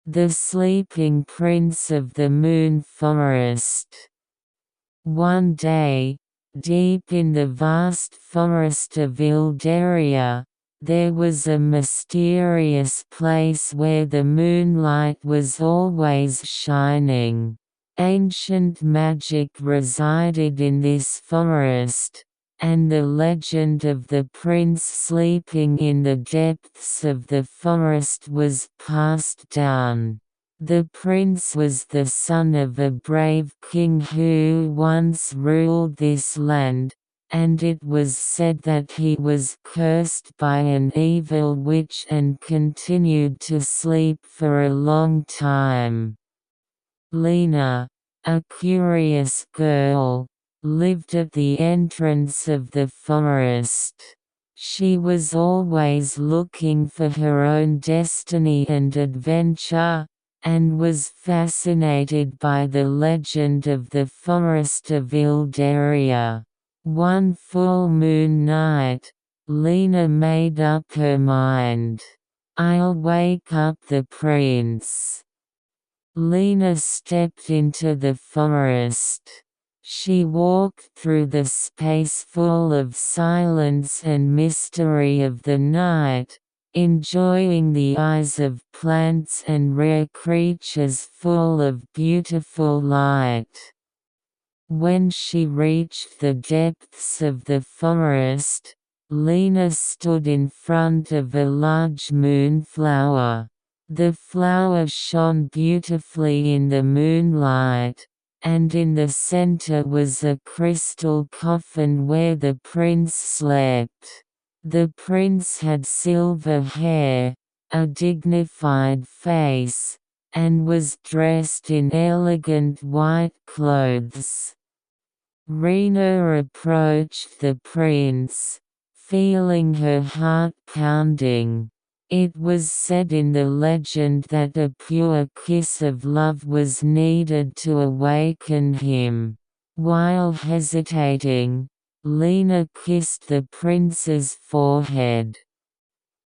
The sleeping prince of the moon forest. One day, deep in the vast forest of Ilderia, there was a mysterious place where the moonlight was always shining. Ancient magic resided in this forest, and the legend of the prince sleeping in the depths of the forest was passed down. The prince was the son of a brave king who once ruled this land, and it was said that he was cursed by an evil witch and continued to sleep for a long time. Lena, a curious girl, lived at the entrance of the forest. She was always looking for her own destiny and adventure, and was fascinated by the legend of the forest of Ilderia. One full moon night, Lena made up her mind. "I'll wake up the prince." Lena stepped into the forest. She walked through the space full of silence and mystery of the night, enjoying the eyes of plants and rare creatures full of beautiful light. When she reached the depths of the forest, Lena stood in front of a large moonflower. The flower shone beautifully in the moonlight, and in the center was a crystal coffin where the prince slept. The prince had silver hair, a dignified face, and was dressed in elegant white clothes. Rena approached the prince, feeling her heart pounding. It was said in the legend that a pure kiss of love was needed to awaken him. While hesitating, Lena kissed the prince's forehead.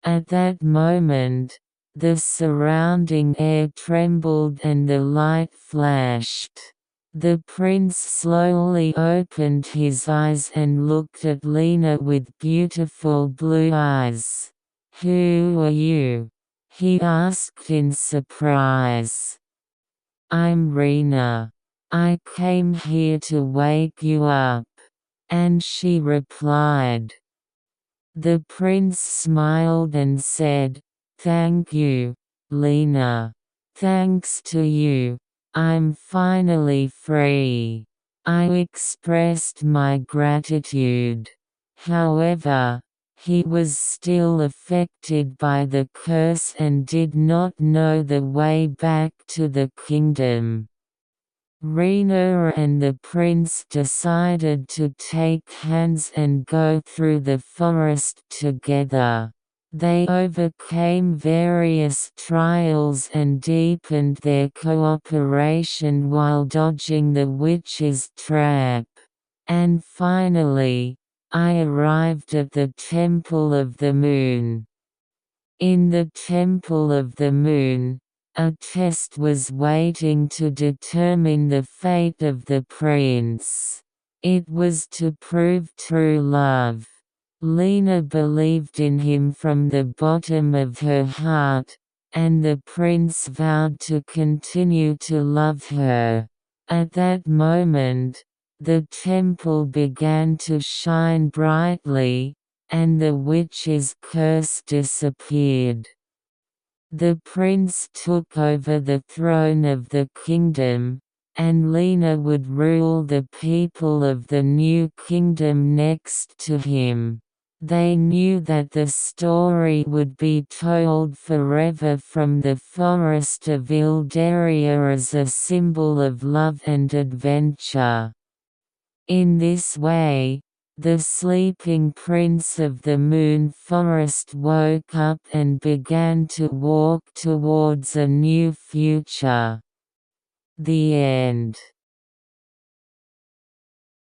At that moment, the surrounding air trembled and the light flashed. The prince slowly opened his eyes and looked at Lena with beautiful blue eyes. "Who are you?" he asked in surprise. "I'm Rena. I came here to wake you up," and she replied. The prince smiled and said, "Thank you, Lena. Thanks to you, I'm finally free." I expressed my gratitude. However, he was still affected by the curse and did not know the way back to the kingdom. Rena and the prince decided to take hands and go through the forest together. They overcame various trials and deepened their cooperation while dodging the witch's trap. And finally, I arrived at the Temple of the Moon. In the Temple of the Moon, a test was waiting to determine the fate of the prince. It was to prove true love. Lena believed in him from the bottom of her heart, and the prince vowed to continue to love her. At that moment, the temple began to shine brightly, and the witch's curse disappeared. The prince took over the throne of the kingdom, and Lena would rule the people of the new kingdom next to him. They knew that the story would be told forever from the forest of Ilderia as a symbol of love and adventure. In this way, the sleeping prince of the moon forest woke up and began to walk towards a new future. The end.